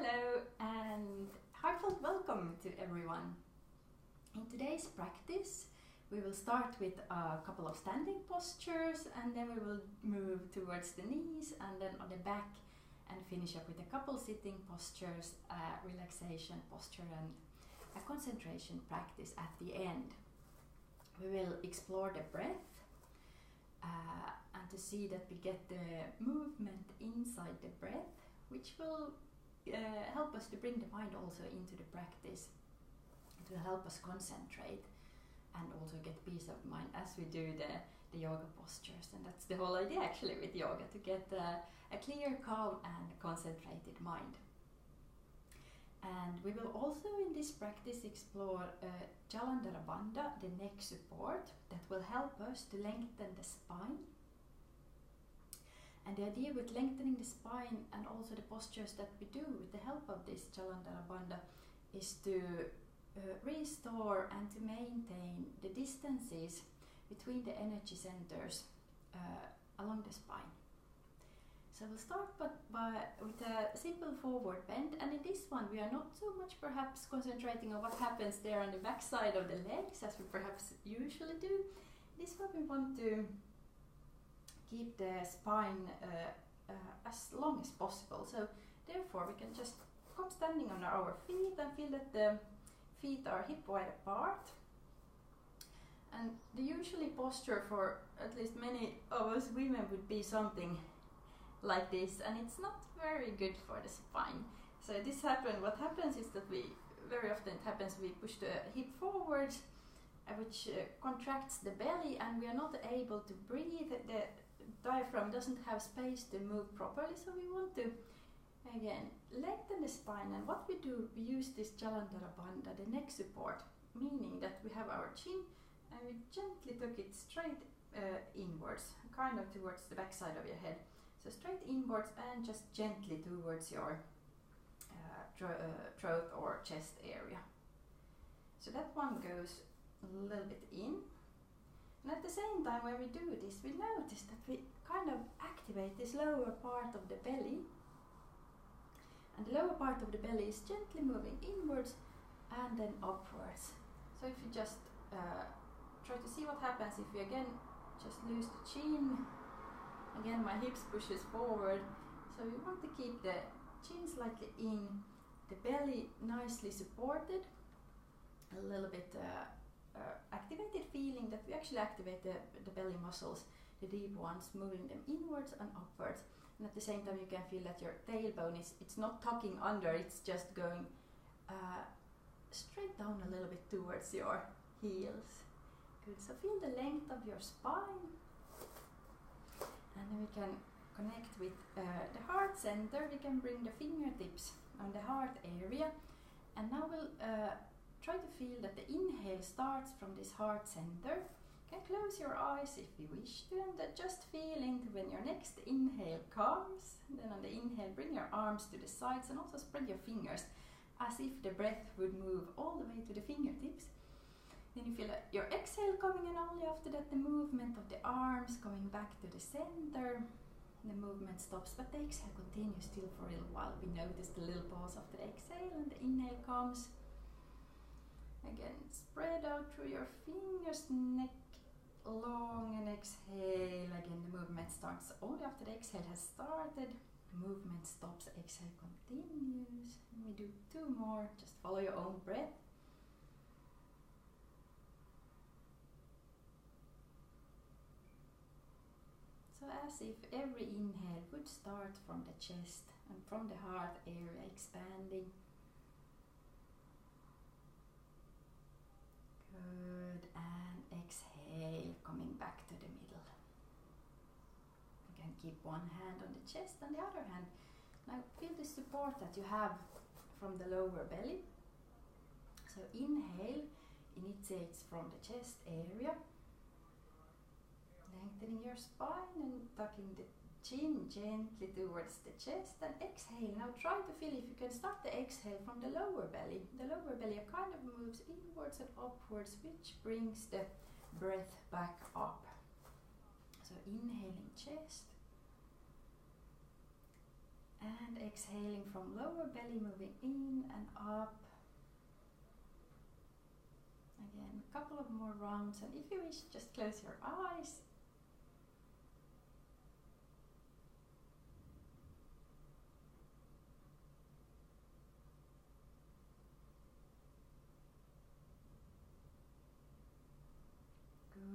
Hello and heartfelt welcome to everyone. In today's practice we will start with a couple of standing postures and then we will move towards the knees and then on the back and finish up with a couple sitting postures, relaxation posture and a concentration practice at the end. We will explore the breath and to see that we get the movement inside the breath, which will help us to bring the mind also into the practice. It will help us concentrate and also get peace of mind as we do the yoga postures. And that's the whole idea actually with yoga, to get a clear, calm and concentrated mind. And we will also in this practice explore Jalandhara bandha, the neck support, that will help us to lengthen the spine. And the idea with lengthening the spine and also the postures that we do with the help of this Jalandhara bandha is to restore and to maintain the distances between the energy centers along the spine. So we'll start with a simple forward bend, and in this one we are not so much perhaps concentrating on what happens there on the back side of the legs as we perhaps usually do. This one we want to keep the spine as long as possible. So therefore we can just come standing on our feet and feel that the feet are hip wide apart. And the usually posture for at least many of us women would be something like this, and it's not very good for the spine. So what happens is that we push the hip forward, which contracts the belly, and we are not able to breathe. The diaphragm doesn't have space to move properly, so we want to again lengthen the spine. And what we do, we use this Jalandhara bandha, the neck support, meaning that we have our chin and we gently tuck it straight inwards, kind of towards the back side of your head. So straight inwards and just gently towards your throat or chest area. So that one goes a little bit in. And at the same time when we do this, we notice that we kind of activate this lower part of the belly. And the lower part of the belly is gently moving inwards and then upwards. So if you just try to see what happens if you again just lose the chin. Again, my hips pushes forward, so we want to keep the chin slightly in, the belly nicely supported, a little bit activated, feeling that we actually activate the belly muscles, the deep ones, moving them inwards and upwards. And at the same time you can feel that your tailbone it's not tucking under, it's just going straight down a little bit towards your heels. Good, so feel the length of your spine. And then we can connect with the heart center. We can bring the fingertips on the heart area. And now we'll try to feel that the inhale starts from this heart center. You can close your eyes if you wish to, and just feel into when your next inhale comes. And then on the inhale, bring your arms to the sides and also spread your fingers as if the breath would move all the way to the fingertips. Then you feel your exhale coming, and only after that the movement of the arms going back to the center. The movement stops, but the exhale continues still for a little while. We notice the little pause after the exhale, and the inhale comes. Again, spread out through your fingers, neck long, and exhale. Again, the movement starts only after the exhale has started. The movement stops, the exhale continues. And we do two more, just follow your own breath. So as if every inhale would start from the chest and from the heart area expanding. Good, and exhale, coming back to the middle. You can keep one hand on the chest and the other hand. Now feel the support that you have from the lower belly. So inhale initiates from the chest area, lengthening your spine and tucking the chin gently towards the chest, and exhale. Now try to feel if you can start the exhale from the lower belly. The lower belly kind of moves inwards and upwards, which brings the breath back up. So inhaling chest And exhaling from lower belly, moving in and up. Again, a couple of more rounds, and if you wish, just close your eyes.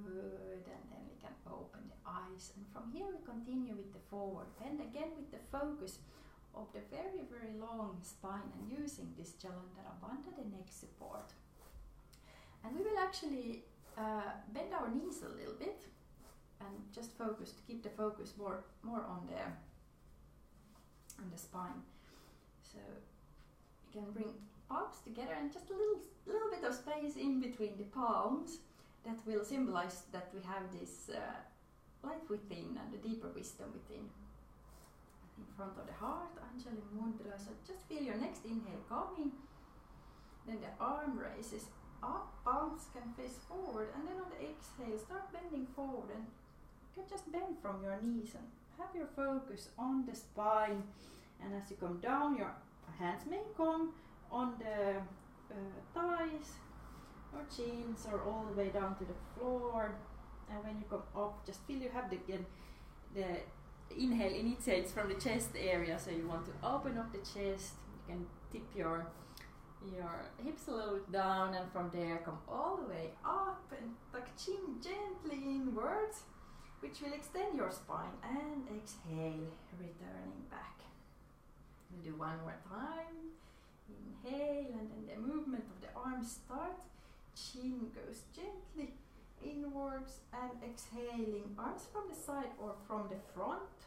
Good, and then we can open the eyes, and from here we continue with the forward bend, again with the focus of the very, very long spine and using this Jalandhara bandha, the neck support. And we will actually bend our knees a little bit and just focus, to keep the focus more on the spine. So you can bring palms together and just a little bit of space in between the palms. That will symbolize that we have this light within and the deeper wisdom within. In front of the heart, Anjali Mudra. So just feel your next inhale coming. Then the arm raises up, palms can face forward, and then on the exhale, start bending forward, and you can just bend from your knees and have your focus on the spine. And as you come down, your hands may come on the thighs or chins, or all the way down to the floor. And when you come up, just feel you have the inhale initiates from the chest area, so you want to open up the chest. You can tip your hips a little bit down, and from there come all the way up and tuck chin gently inwards, which will extend your spine. And exhale, returning back. We'll do one more time. Inhale, and then the movement of the arms start. Chin goes gently inwards, and exhaling, arms from the side or from the front.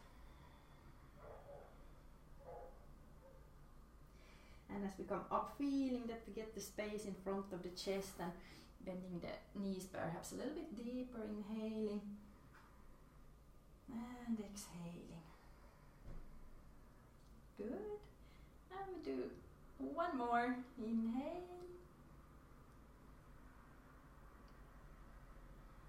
And as we come up, feeling that we get the space in front of the chest, and bending the knees perhaps a little bit deeper, inhaling and exhaling. Good. And we do one more. Inhale.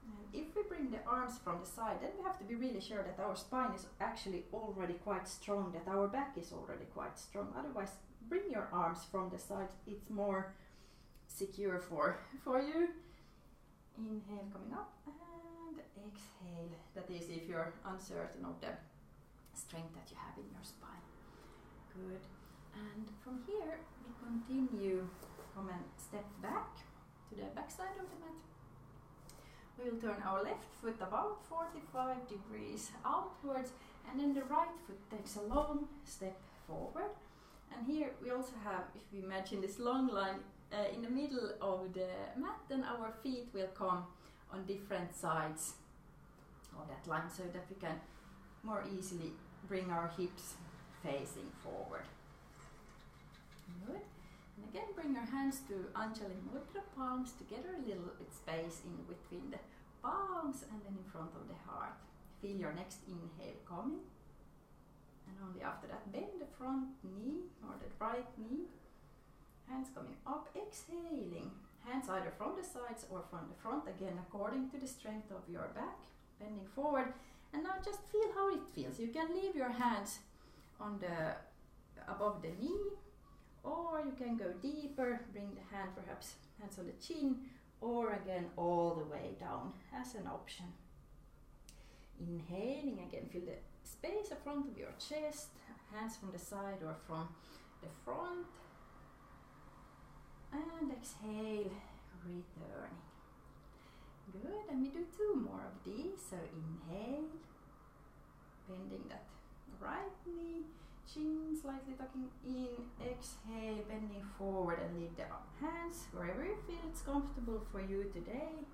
And if we bring the arms from the side, then we have to be really sure that our spine is actually already quite strong, that our back is already quite strong. Otherwise, bring your arms from the side. It's more secure for you. Inhale, coming up, and exhale. That is if you're uncertain of the strength that you have in your spine. Good. And from here, we continue. Come and step back to the back side of the mat. We will turn our left foot about 45 degrees outwards, and then the right foot takes a long step forward. And here we also have, if we imagine this long line in the middle of the mat, then our feet will come on different sides of that line, so that we can more easily bring our hips facing forward. Good. And again, bring your hands to Anjali Mudra, palms together, a little bit space in between the palms, and then in front of the heart. Feel your next inhale coming. And only after that, bend the front knee or the right knee. Hands coming up, exhaling. Hands either from the sides or from the front, again according to the strength of your back. Bending forward. And now just feel how it feels. You can leave your hands on the above the knee, or you can go deeper, bring the hand perhaps hands on the chin, or again all the way down as an option. Inhaling, again feel the space in front of your chest, hands from the side or from the front. And exhale, returning. Good, and we do two more of these. So inhale, bending that right knee, chin slightly tucking in, exhale, bending forward, and leave the hands wherever you feel it's comfortable for you today.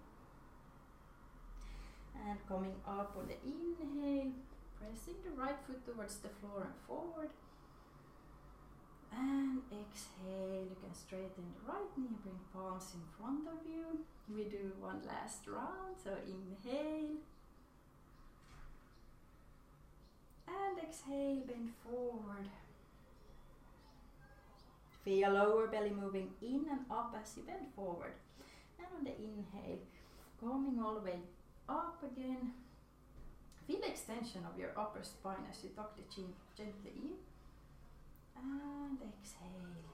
And coming up on the inhale, pressing the right foot towards the floor and forward. And exhale, you can straighten the right knee, bring palms in front of you. We do one last round, so inhale. And exhale, bend forward. Feel lower belly moving in and up as you bend forward. And on the inhale, coming all the way up again. Feel the extension of your upper spine as you tuck the chin gently in. And exhale,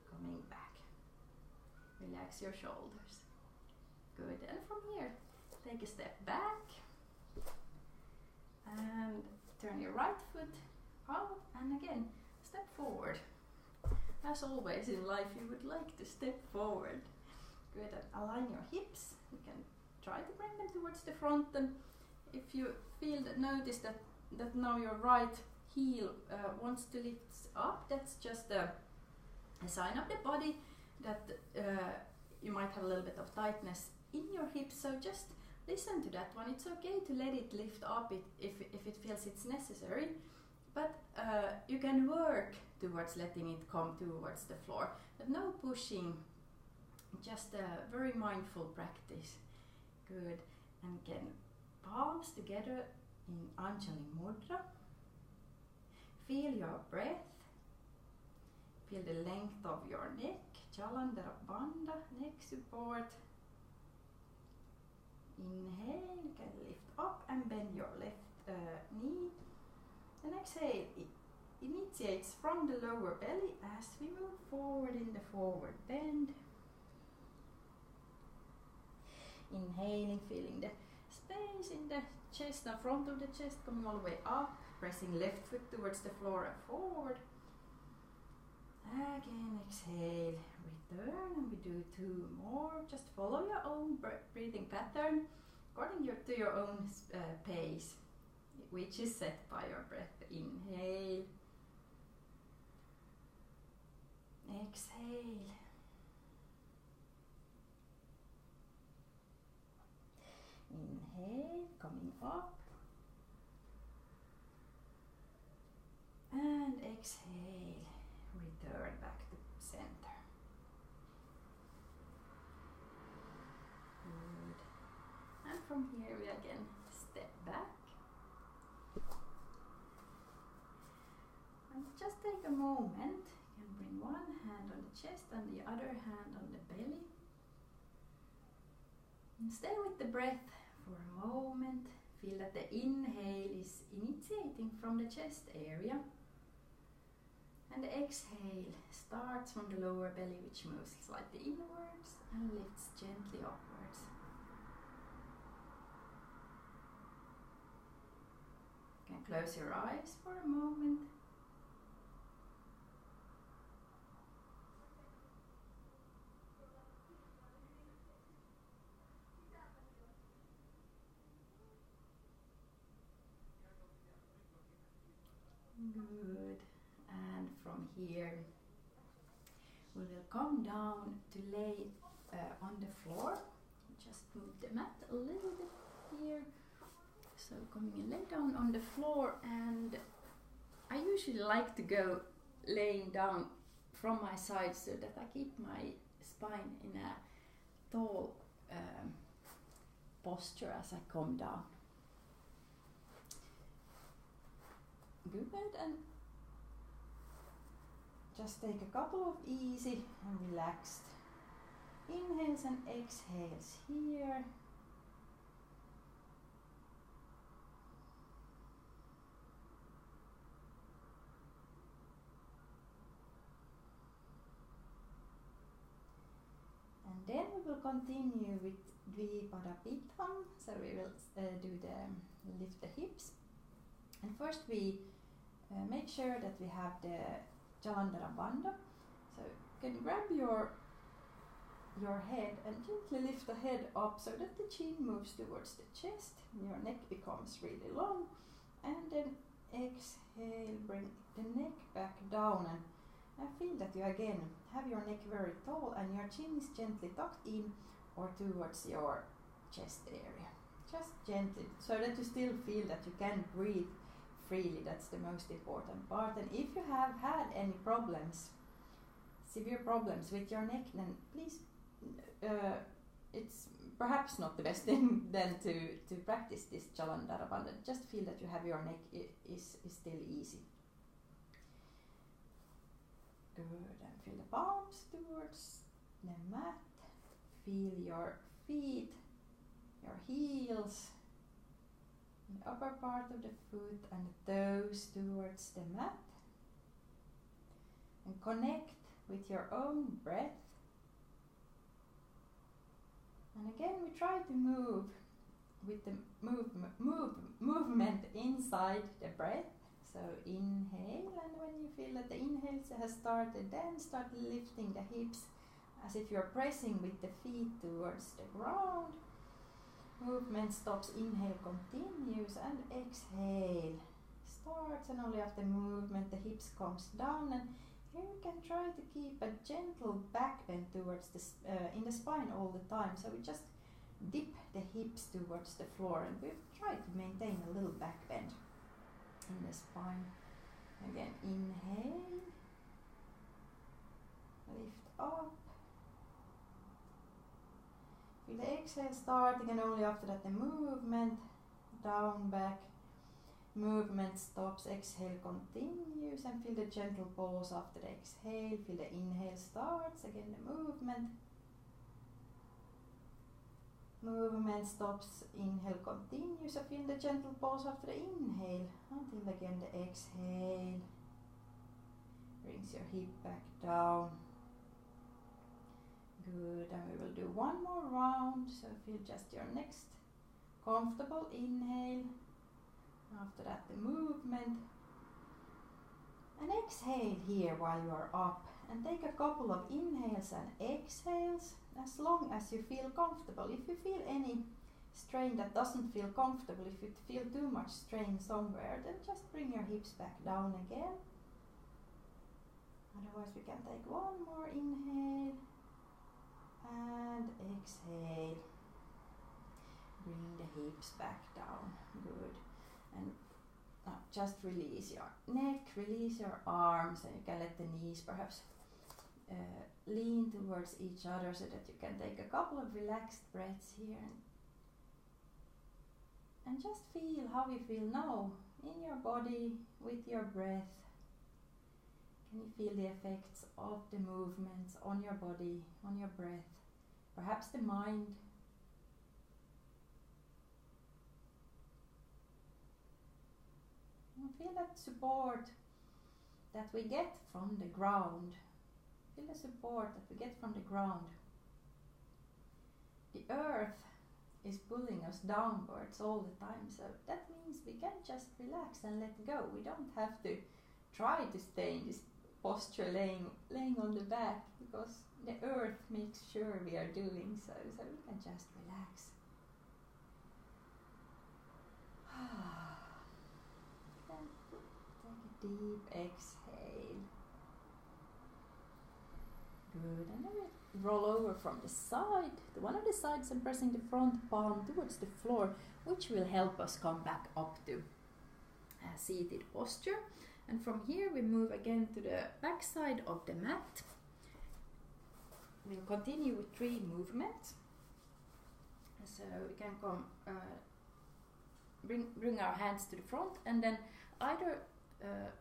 coming back. Relax your shoulders. Good. And from here, take a step back. And turn your right foot out. And again, step forward. As always in life, you would like to step forward. Good. And align your hips. You can try to bring them towards the front. And if you notice that now your right heel wants to lift up, that's just a sign of the body that you might have a little bit of tightness in your hips, so just listen to that one. It's okay to let it lift up if it feels it's necessary, but you can work towards letting it come towards the floor, but no pushing, just a very mindful practice. Good. And again, palms together in Anjali Mudra. Feel your breath. Feel the length of your neck. Jalandhara bandha, neck support. Inhale, you can lift up and bend your left knee. And exhale, it initiates from the lower belly as we move forward in the forward bend. Inhaling, feeling the space in the chest, now front of the chest coming all the way up, pressing left foot towards the floor and forward. Again, exhale, return, and we do 2 more. Just follow your own breathing pattern according to your own pace, which is set by your breath. Inhale, exhale. Inhale, coming up, and exhale, return back to center. Good. And from here we again step back. And just take a moment. You can bring one hand on the chest and the other hand on the belly. And stay with the breath for a moment. Feel that the inhale is initiating from the chest area. And the exhale starts from the lower belly, which moves slightly inwards and lifts gently upwards. You can close your eyes for a moment. Good. And from here we will come down to lay on the floor. Just move the mat a little bit here. So coming and lay down on the floor, and I usually like to go laying down from my side so that I keep my spine in a tall posture as I come down. Good, and just take a couple of easy and relaxed inhales and exhales here. And then we will continue with Dvipada Pitham, so we will lift the hips. And first we make sure that we have the Jalandhara bandha. So you can grab your head and gently lift the head up so that the chin moves towards the chest. Your neck becomes really long. And then exhale, bring the neck back down, and feel that you again have your neck very tall and your chin is gently tucked in or towards your chest area. Just gently, so that you still feel that you can breathe freely. That's the most important part. And if you have had any problems, severe problems with your neck, then please, it's perhaps not the best thing then to practice this Jalandhara bandha. Just feel that you have your neck is still easy. Good, and feel the palms towards the mat. Feel your feet, your heels, the upper part of the foot and the toes towards the mat. and connect with your own breath. And again, we try to move with the movement inside the breath. So inhale, and when you feel that the inhale has started, then start lifting the hips as if you're pressing with the feet towards the ground. Movement stops, inhale continues, and exhale starts, and only after movement the hips comes down. And here you can try to keep a gentle back bend towards the in the spine all the time. So we just dip the hips towards the floor, and we try to maintain a little back bend in the spine. Again, inhale, lift up. Feel the exhale starting, and only after that the movement down, back. Movement stops, exhale continues, and feel the gentle pause after the exhale. Feel the inhale starts, again the movement. Movement stops, inhale continues, so feel the gentle pause after the inhale, until again the exhale brings your hip back down. Good, and we will do one more round, so feel just your next comfortable inhale. After that the movement, and exhale here while you are up, and take a couple of inhales and exhales as long as you feel comfortable. If you feel any strain that doesn't feel comfortable, if you feel too much strain somewhere, then just bring your hips back down again. Otherwise we can take one more inhale and exhale. Bring the hips back down. Good. And just release your neck, release your arms, and you can let the knees perhaps lean towards each other so that you can take a couple of relaxed breaths here. And just feel how you feel now in your body with your breath. Can you feel the effects of the movements on your body, on your breath, perhaps the mind? And feel that support that we get from the ground. Feel the support that we get from the ground. The earth is pulling us downwards all the time, so that means we can just relax and let go. We don't have to try to stay in this posture laying on the back, because the earth makes sure we are doing so we can just relax. Then take a deep exhale. Good, and then we roll over from the side to one of the sides and pressing the front palm towards the floor, which will help us come back up to a seated posture. And from here we move again to the back side of the mat. We'll continue with 3 movements. So we can come, bring our hands to the front, and then either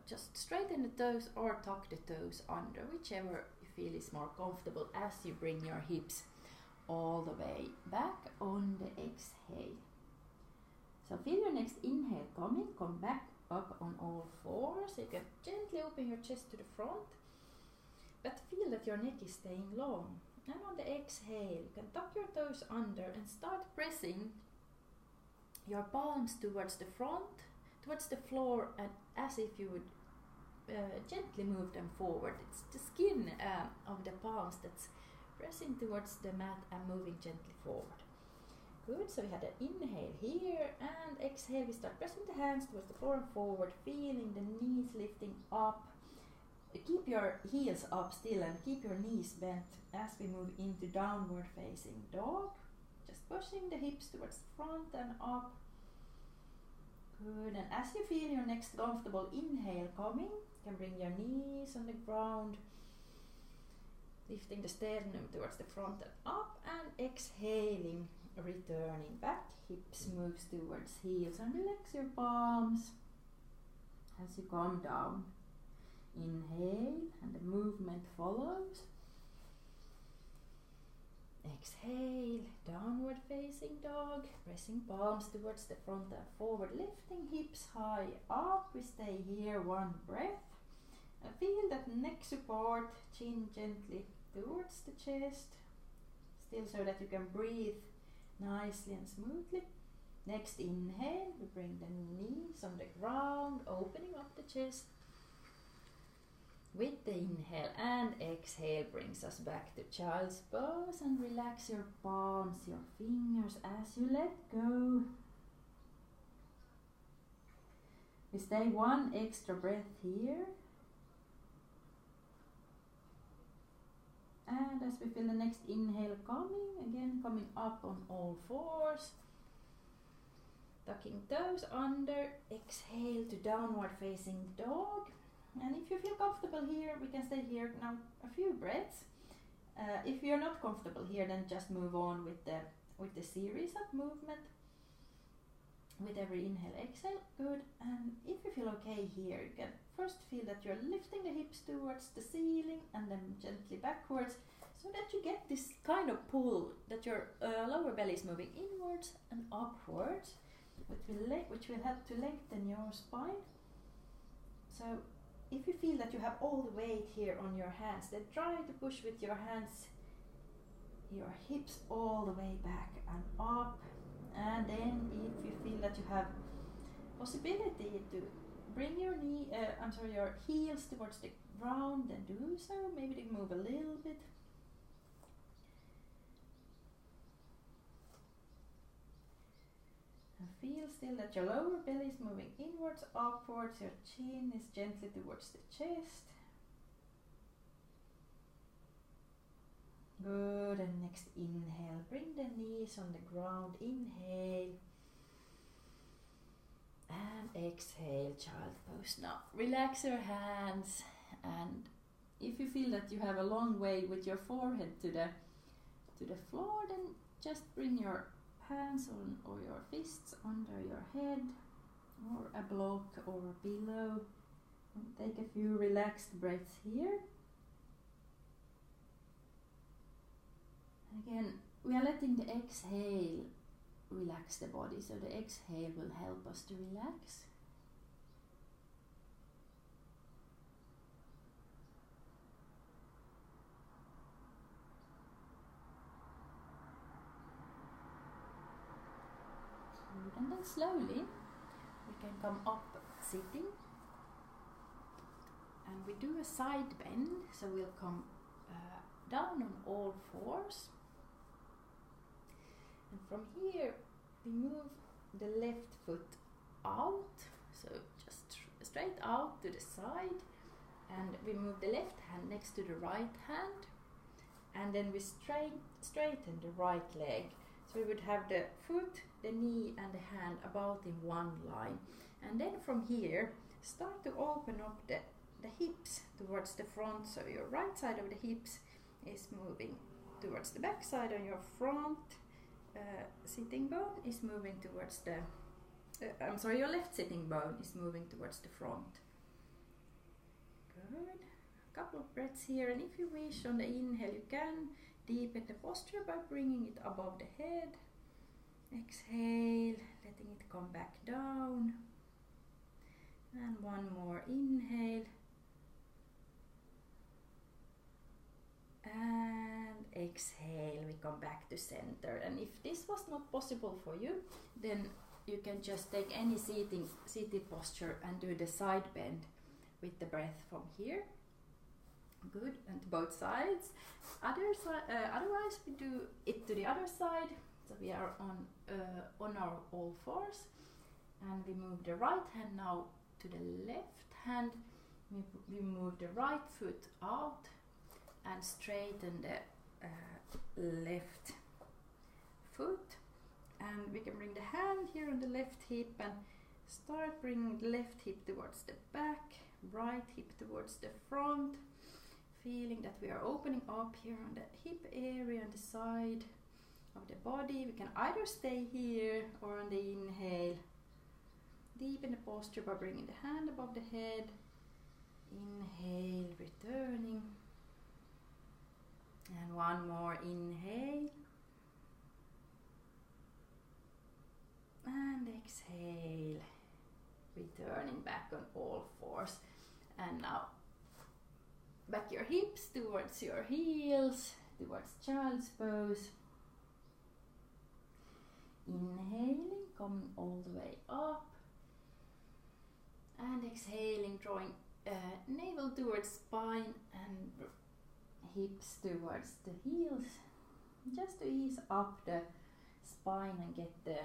just straighten the toes or tuck the toes under, whichever you feel is more comfortable as you bring your hips all the way back on the exhale. So feel your next inhale coming, come back up on all fours. You can gently open your chest to the front, but feel that your neck is staying long. And on the exhale, you can tuck your toes under and start pressing your palms towards the front, towards the floor, and as if you would gently move them forward. It's the skin of the palms that's pressing towards the mat and moving gently forward. Good, so we had an inhale here, and exhale, we start pressing the hands towards the floor and forward, feeling the knees lifting up. Keep your heels up still and keep your knees bent as we move into downward facing dog. Just pushing the hips towards the front and up. Good, and as you feel your next comfortable inhale coming, you can bring your knees on the ground, lifting the sternum towards the front and up, and exhaling, returning back, hips moves towards heels, and relax your palms as you come down. Inhale, and the movement follows. Exhale, downward facing dog, pressing palms towards the front and forward, lifting hips high up. We stay here, one breath, And feel that neck support, chin gently towards the chest, still so that you can breathe nicely and smoothly. Next inhale, we bring the knees on the ground, opening up the chest. With the inhale and exhale brings us back to child's pose, and relax your palms, your fingers as you let go. We stay one extra breath here. And as we feel the next inhale coming, again coming up on all fours. Tucking toes under, exhale to downward facing dog. And if you feel comfortable here, we can stay here now a few breaths. If you're not comfortable here, then just move on with the series of movement. With every inhale, exhale, good. And if you feel okay here, you can first feel that you're lifting the hips towards the ceiling and then gently backwards, so that you get this kind of pull that your lower belly is moving inwards and upwards, which will help to lengthen your spine. So if you feel that you have all the weight here on your hands, then try to push with your hands, your hips all the way back and up. And then if you feel that you have possibility to bring your your heels towards the ground, then do so. Maybe they move a little bit. And feel still that your lower belly is moving inwards, upwards, your chin is gently towards the chest. Good, and next inhale, bring the knees on the ground, inhale. And exhale, child pose. Now relax your hands, and if you feel that you have a long way with your forehead to the floor, then just bring your hands on or your fists under your head, or a block or a pillow. And take a few relaxed breaths here. Again, we are letting the exhale relax the body, so the exhale will help us to relax. And then slowly we can come up sitting, and we do a side bend, so we'll come down on all fours. And from here we move the left foot out, so just straight out to the side, and we move the left hand next to the right hand, and then we straighten the right leg. So we would have the foot, the knee and the hand about in one line, and then from here start to open up the hips towards the front, so your right side of the hips is moving towards the back side, and your front sitting bone is moving towards the your left sitting bone is moving towards the front. Good. A couple of breaths here, and if you wish on the inhale you can deepen the posture by bringing it above the head. Exhale, letting it come back down. And one more inhale. And exhale, we come back to center. And if this was not possible for you, then you can just take any seated posture and do the side bend with the breath from here. Good, and to both sides. Otherwise we do it to the other side. So we are on our all fours, and we move the right hand now to the left hand. We move the right foot out and straighten the left foot, and we can bring the hand here on the left hip and start bringing the left hip towards the back, right hip towards the front, feeling that we are opening up here on the hip area on the side of the body. We can either stay here or on the inhale deepen the posture by bringing the hand above the head. Inhale, returning. And one more inhale. And exhale, returning back on all fours. And now back your hips towards your heels, towards child's pose. Inhaling, coming all the way up. And exhaling, drawing navel towards spine and hips towards the heels. Just to ease up the spine and get the...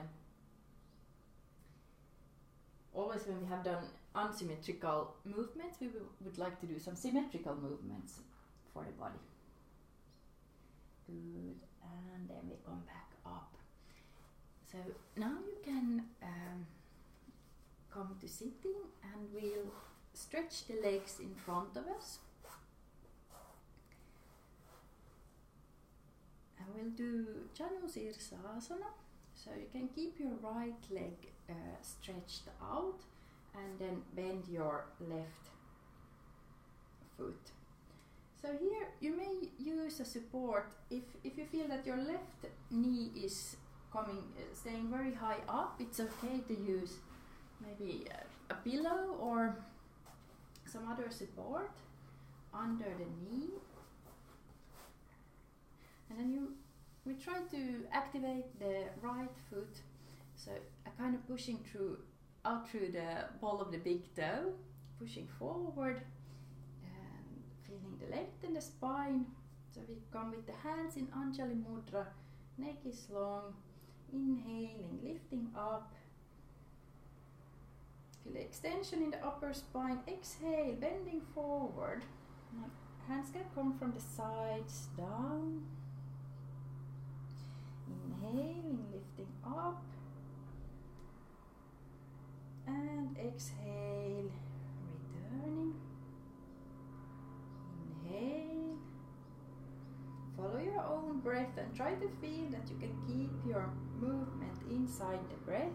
Always when we have done unsymmetrical movements, we would like to do some symmetrical movements for the body. Good, and then we come back up. So now you can come to sitting, and we'll stretch the legs in front of us. And we'll do Jalandhara. So you can keep your right leg stretched out and then bend your left foot. So here you may use a support if you feel that your left knee is staying very high up. It's okay to use maybe a pillow or some other support under the knee. And then we try to activate the right foot, so kind of pushing out through the ball of the big toe, pushing forward and feeling the length in the spine. So we come with the hands in Anjali Mudra, neck is long, inhaling, lifting up. Feel the extension in the upper spine, exhale, bending forward. Hands can come from the sides, down. Inhaling, lifting up, and exhale, returning. Inhale, follow your own breath and try to feel that you can keep your movement inside the breath.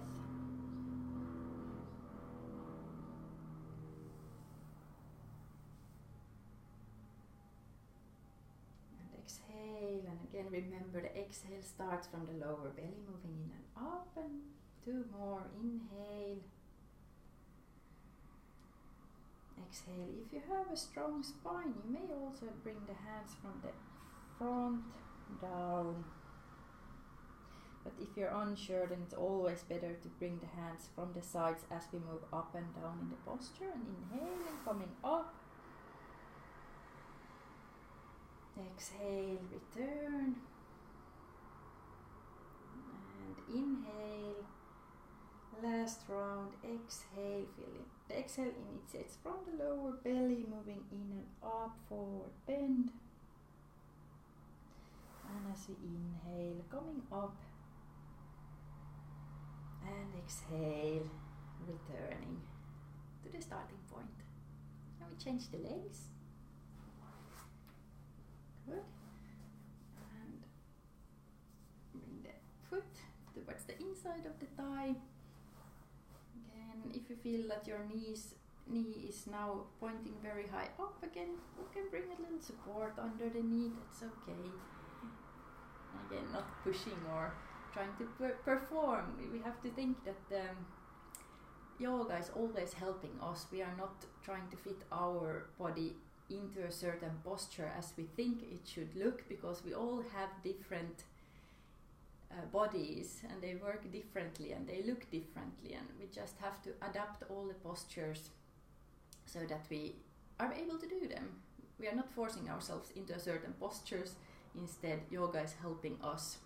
Exhale, and again remember the exhale starts from the lower belly, moving in and up, and 2 more. Inhale, exhale. If you have a strong spine, you may also bring the hands from the front down, but if you're unsure, then it's always better to bring the hands from the sides as we move up and down in the posture. And inhaling, coming up. Exhale, return, and inhale, last round, exhale, feeling the exhale initiates from the lower belly, moving in and up, forward bend, and as we inhale, coming up, and exhale, returning to the starting point. And we change the legs. Good. And bring the foot towards the inside of the thigh. Again, if you feel that your knee is now pointing very high up, again, you can bring a little support under the knee, that's okay. Again, not pushing or trying to perform. We have to think that yoga is always helping us. We are not trying to fit our body into a certain posture as we think it should look, because we all have different bodies and they work differently and they look differently, and we just have to adapt all the postures so that we are able to do them. We are not forcing ourselves into a certain postures. Instead, yoga is helping us.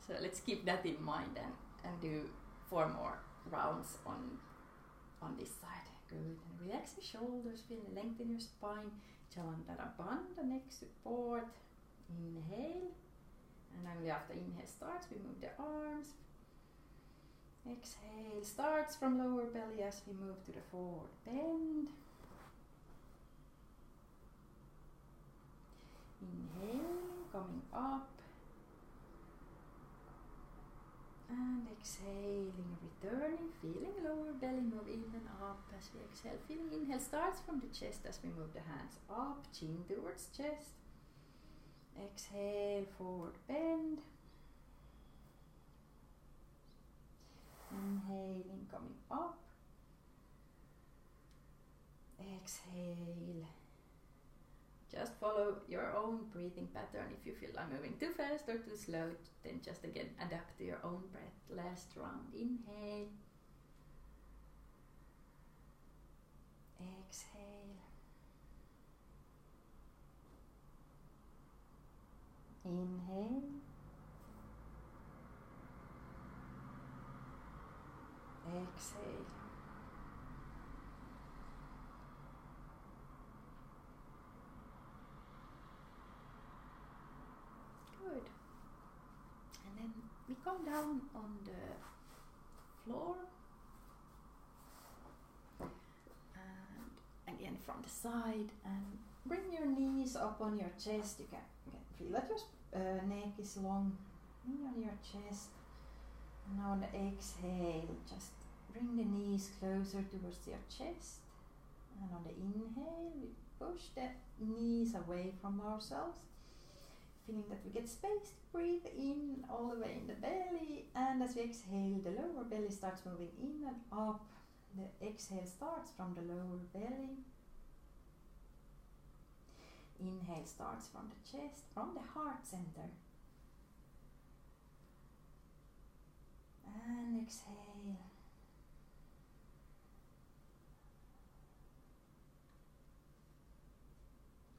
So let's keep that in mind and do 4 more rounds on this side. Good. And relax your shoulders, feel the length in your spine. Jalandhara bandha, neck support. Inhale. And only after inhale starts, we move the arms. Exhale starts from lower belly as we move to the forward bend. Inhaling, coming up. And exhaling, returning, feeling lower belly move in and up as we exhale. Feeling inhale starts from the chest as we move the hands up, chin towards chest. Exhale, forward bend. Inhaling, coming up. exhale. Just follow your own breathing pattern. If you feel I'm moving too fast or too slow, then just again adapt to your own breath. Last round. Inhale. Exhale. Inhale. Exhale. Good. And then we come down on the floor. And again from the side, and bring your knees up on your chest. You can feel that your neck is long, knee on your chest. And now on the exhale, just bring the knees closer towards your chest. And on the inhale, we push the knees away from ourselves. Feeling that we get space to breathe in all the way in the belly. And as we exhale, the lower belly starts moving in and up. The exhale starts from the lower belly. Inhale starts from the chest, from the heart center. And exhale.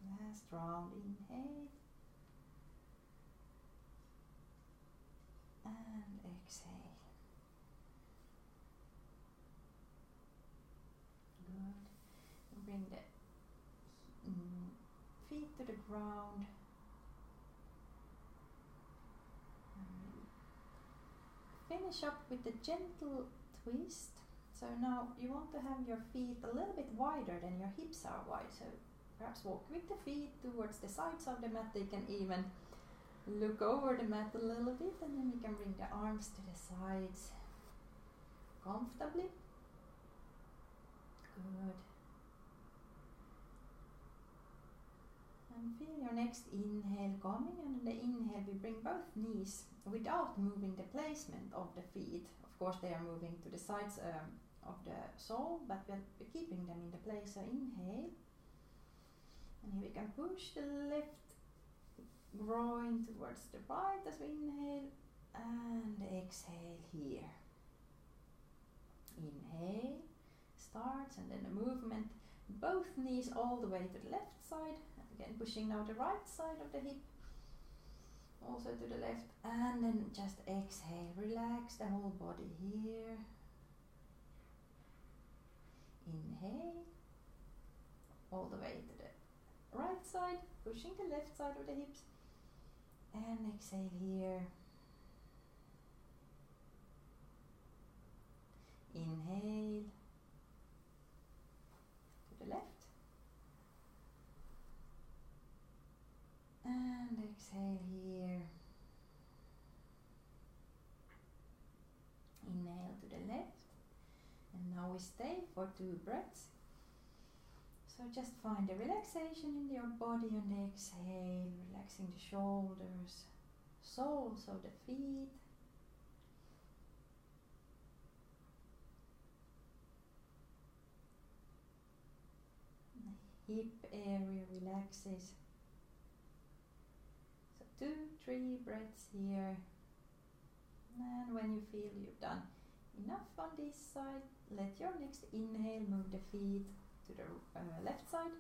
Last round, inhale. And exhale. Good. And bring the feet to the ground. Finish up with a gentle twist. So now you want to have your feet a little bit wider than your hips are wide. So perhaps walk with the feet towards the sides of the mat. You can even look over the mat a little bit, and then you can bring the arms to the sides comfortably. Good. And feel your next inhale coming, and in the inhale we bring both knees without moving the placement of the feet. Of course they are moving to the sides of the sole, but we're keeping them in the place. So inhale, and here we can push the left groin towards the right as we inhale, and exhale here. Inhale starts, and then the movement, both knees all the way to the left side. Again, pushing now the right side of the hip also to the left, and then just exhale. Relax the whole body here. Inhale all the way to the right side, pushing the left side of the hips, and exhale here. Inhale to the left, and exhale here. Inhale to the left, and now we stay for 2 breaths. So just find the relaxation in your body on the exhale, relaxing the shoulders, soles of the feet. The hip area relaxes. So 2-3 breaths here. And when you feel you've done enough on this side, let your next inhale move the feet to the left side,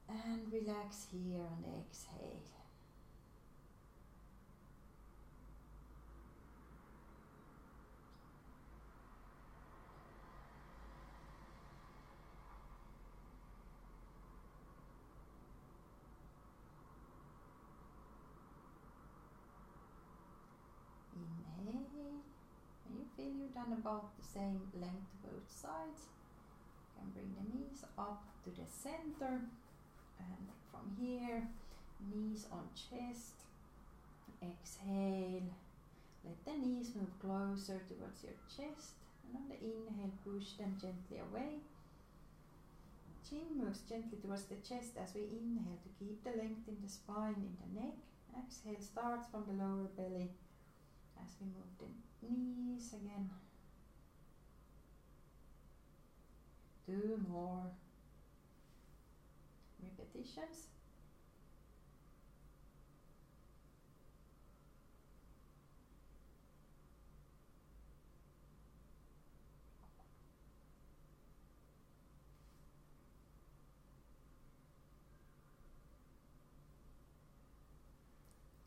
and relax here on the exhale. Inhale. When you feel you've done about the same length both sides, you can bring the knees up to the center, and from here, knees on chest. Exhale. Let the knees move closer towards your chest, and on the inhale, push them gently away. Chin moves gently towards the chest as we inhale to keep the length in the spine, in the neck. Exhale starts from the lower belly as we move the knees again. 2 more repetitions.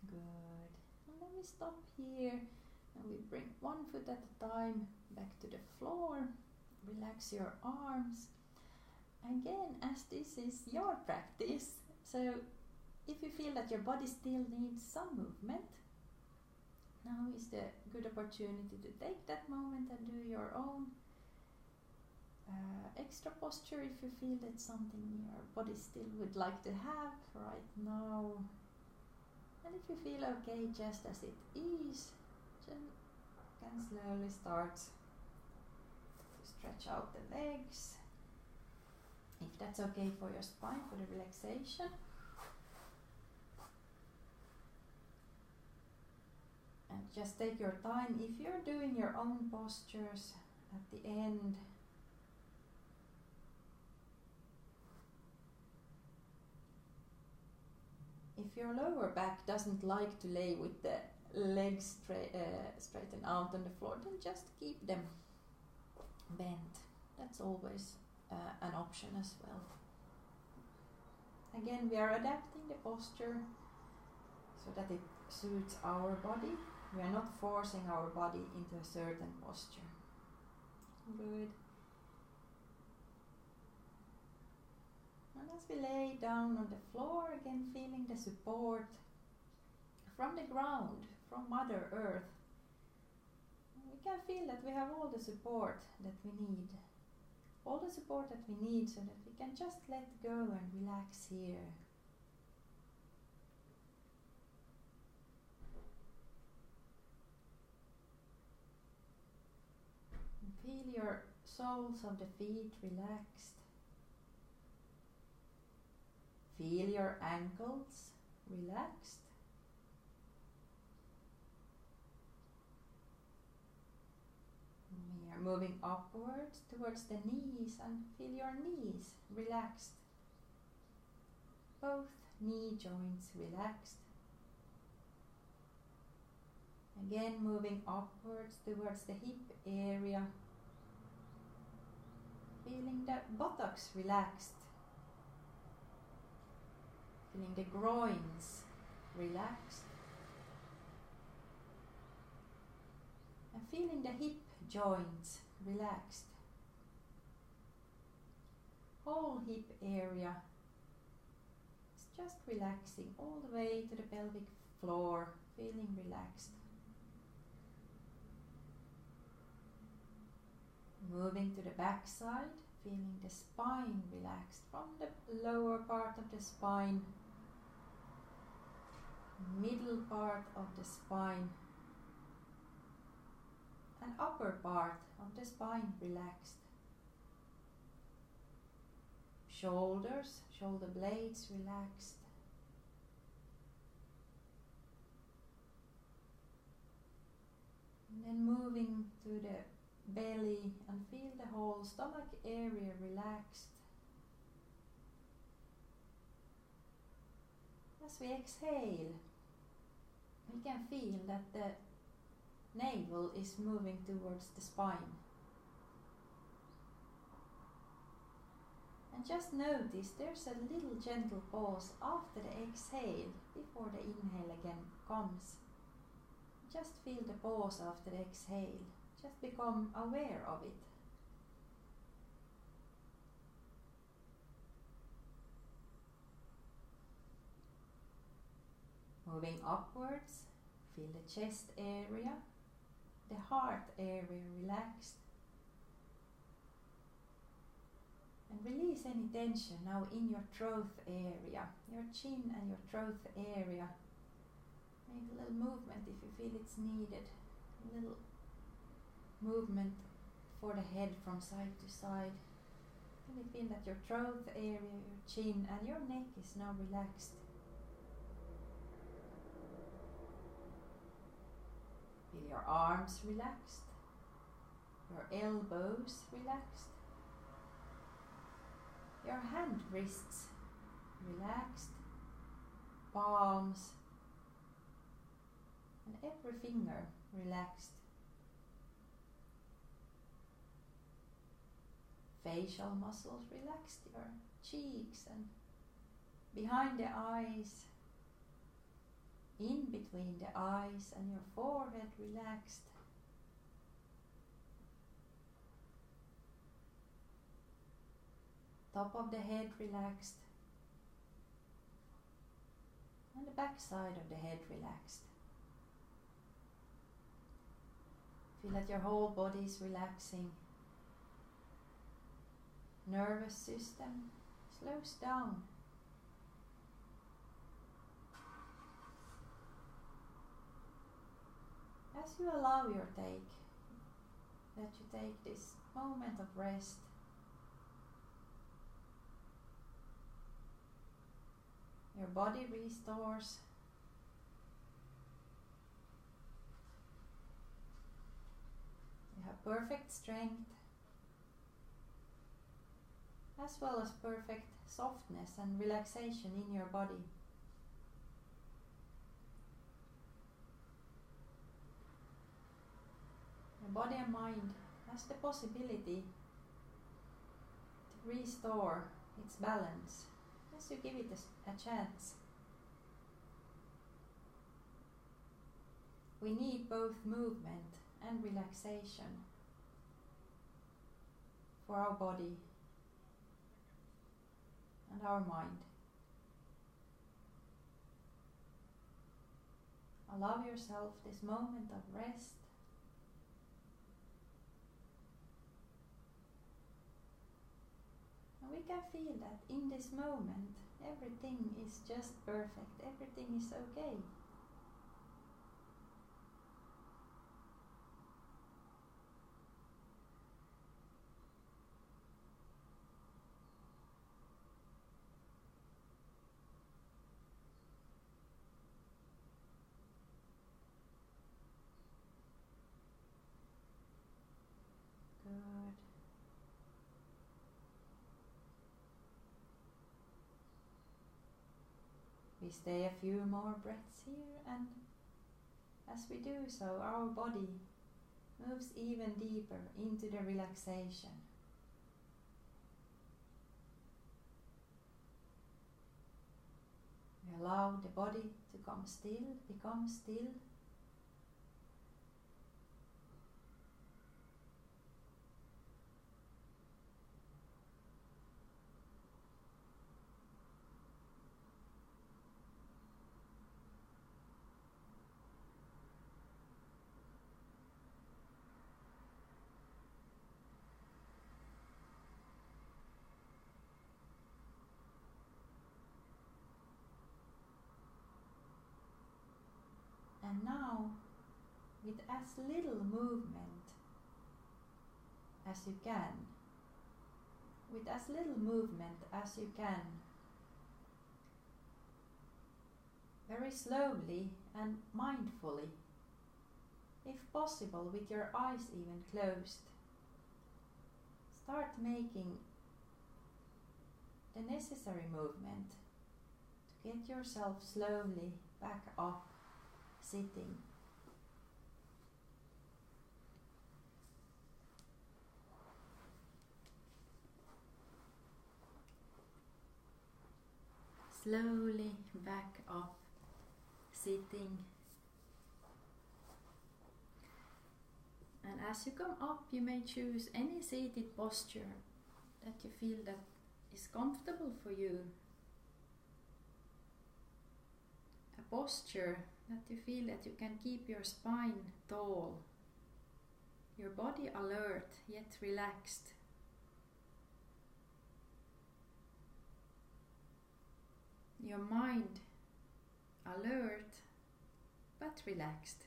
Good. And then we stop here and we bring one foot at a time back to the floor. Relax your arms. Again, as this is your practice, so if you feel that your body still needs some movement, now is the good opportunity to take that moment and do your own extra posture if you feel that's something your body still would like to have right now. And if you feel okay just as it is, then you can slowly start to stretch out the legs. If that's okay for your spine, for the relaxation. And just take your time. If you're doing your own postures at the end, if your lower back doesn't like to lay with the legs straightened out on the floor, then just keep them bent. That's always an option as well. Again, we are adapting the posture so that it suits our body. We are not forcing our body into a certain posture. Good. And as we lay down on the floor, again feeling the support from the ground, from Mother Earth, we can feel that we have all the support that we need. All the support that we need so that we can just let go and relax here. And feel your soles of the feet relaxed. Feel your ankles relaxed. We are moving upwards towards the knees and feel your knees relaxed. Both knee joints relaxed. Again, moving upwards towards the hip area. Feeling the buttocks relaxed. Feeling the groins relaxed. And feeling the hip joints relaxed. Whole hip area is just relaxing all the way to the pelvic floor, feeling relaxed. Moving to the back side, feeling the spine relaxed from the lower part of the spine, middle part of the spine, and upper part of the spine relaxed. Shoulders, shoulder blades relaxed. And then moving to the belly and feel the whole stomach area relaxed. As we exhale, we can feel that the navel is moving towards the spine. And just notice there's a little gentle pause after the exhale before the inhale again comes. Just feel the pause after the exhale. Just become aware of it. Moving upwards, feel the chest area, the heart area relaxed. And release any tension now in your throat area, your chin and your throat area. Make a little movement if you feel it's needed. A little movement for the head from side to side. Really feel that your throat area, your chin and your neck is now relaxed. Feel your arms relaxed, your elbows relaxed, Your hand wrists relaxed, palms, and every finger relaxed. Facial muscles relaxed, your cheeks and behind the eyes, in between the eyes, and your forehead relaxed. Top of the head relaxed, and the back side of the head relaxed. Feel that your whole body is relaxing. Nervous system slows down. As you allow that you take this moment of rest, your body restores. You have perfect strength, as well as perfect softness and relaxation in your body. Your body and mind has the possibility to restore its balance as you give it a chance. We need both movement and relaxation for our body and our mind. Allow yourself this moment of rest. And we can feel that in this moment everything is just perfect, everything is okay. Good. We stay a few more breaths here, and as we do so, our body moves even deeper into the relaxation. We allow the body to become still. And now, with as little movement as you can, very slowly and mindfully, if possible with your eyes even closed, start making the necessary movement to get yourself slowly back up, sitting. Slowly back up, sitting. And as you come up, you may choose any seated posture that you feel that is comfortable for you. A posture that you feel that you can keep your spine tall, your body alert yet relaxed. Your mind alert but relaxed.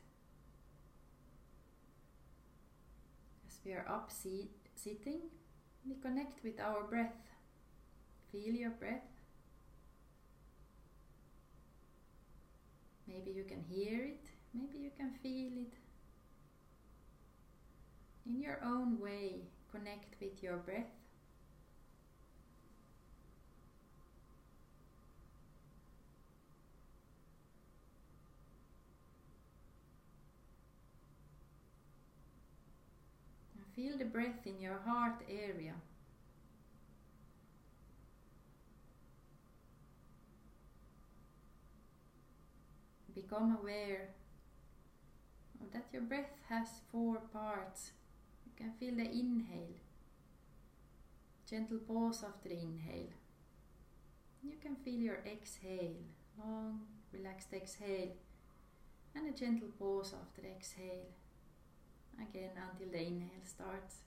As we are up sitting, we connect with our breath. Feel your breath. Maybe you can hear it, maybe you can feel it. In your own way, connect with your breath. feel the breath in your heart area. Become aware of that your breath has 4 parts. You can feel the inhale, gentle pause after the inhale. You can feel your exhale, long relaxed exhale, and a gentle pause after the exhale, again until the inhale starts.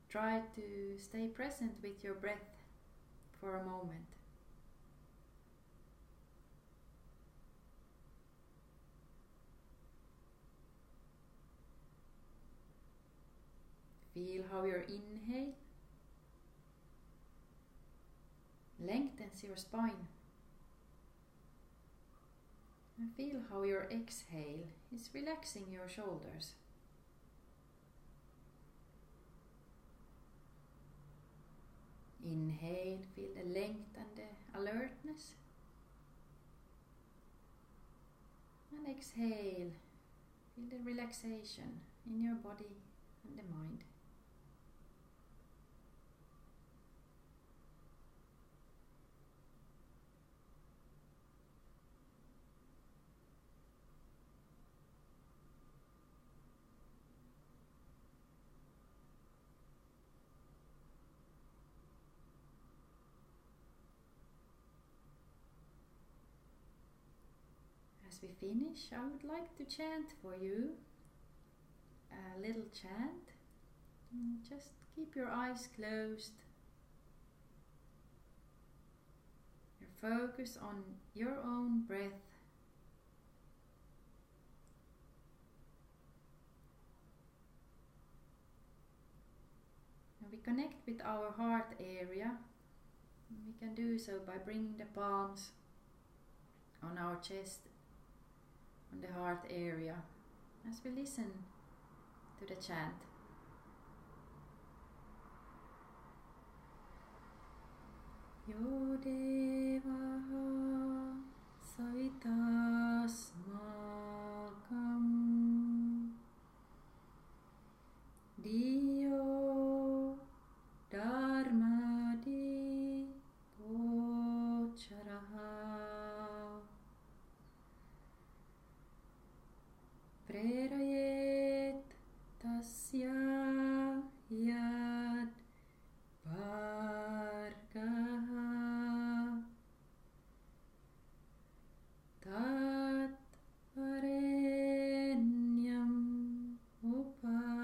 Try to stay present with your breath for a moment. Feel how your inhale lengthens your spine. And feel how your exhale is relaxing your shoulders. Inhale, feel the length and the alertness. And exhale, feel the relaxation in your body and the mind. As we finish, I would like to chant for you a little chant. Just keep your eyes closed. Focus on your own breath. And we connect with our heart area. We can do so by bringing the palms on our chest, on the heart area, as we listen to the chant. Yo Deva Savitasmakam Diyo Dharmadi Gocharaha Prerayet Tasya Yad Bhargaha Tat Varenyam Upasmae.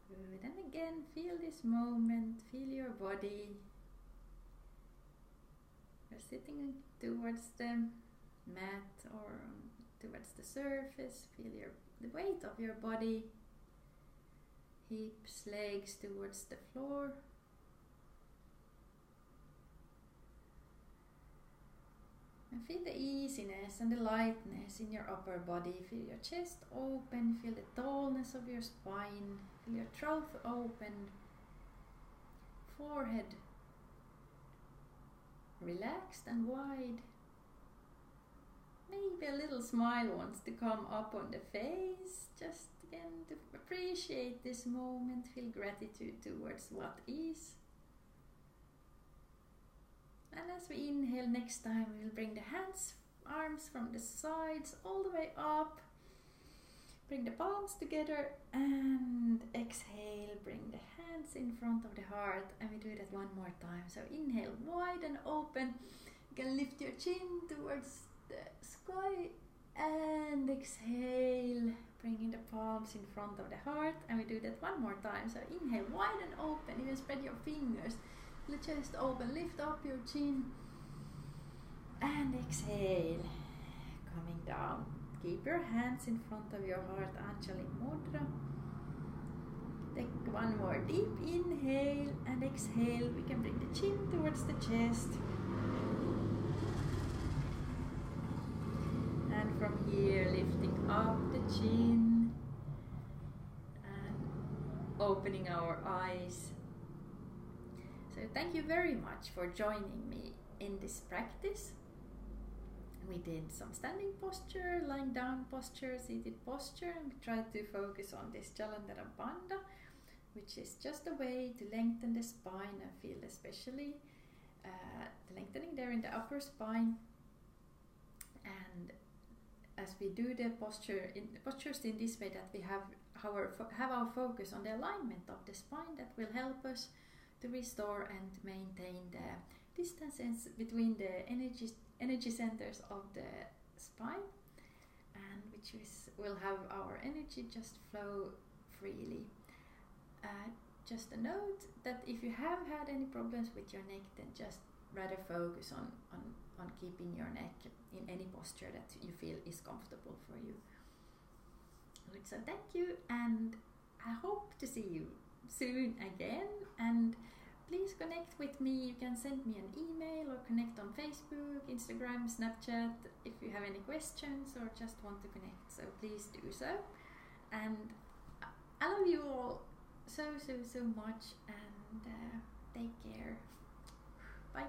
Good, and again feel this moment, feel your body. You're sitting towards the mat or towards the surface. Feel the weight of your body, hips, legs towards the floor. And feel the easiness and the lightness in your upper body. Feel your chest open, feel the tallness of your spine, feel your throat open, forehead relaxed and wide. Maybe a little smile wants to come up on the face, just again to appreciate this moment, feel gratitude towards what is. And as we inhale next time, we'll bring the hands, arms from the sides all the way up. Bring the palms together and exhale, bring the hands in front of the heart, and we do that one more time. So inhale wide and open. You can lift your chin towards the sky and exhale, bringing the palms in front of the heart, and we do that one more time. So inhale wide and open. You can spread your fingers, the chest open, lift up your chin and exhale, coming down. Keep your hands in front of your heart, Anjali Mudra. Take one more deep inhale and exhale. We can bring the chin towards the chest. And from here, lifting up the chin and opening our eyes. So thank you very much for joining me in this practice. We did some standing posture, lying down posture, seated posture, and we tried to focus on this Jalandhara bandha, which is just a way to lengthen the spine and feel especially the lengthening there in the upper spine. And as we do the postures in this way, that we have our focus on the alignment of the spine, that will help us to restore and maintain the distances between the energy centers of the spine, and which will have our energy just flow freely. Just a note that if you have had any problems with your neck, then just rather focus on keeping your neck in any posture that you feel is comfortable for you. So thank you, and I hope to see you soon again. And please connect with me. You can send me an email or connect on Facebook, Instagram, Snapchat if you have any questions or just want to connect. So please do so. And I love you all so much, and take care. Bye.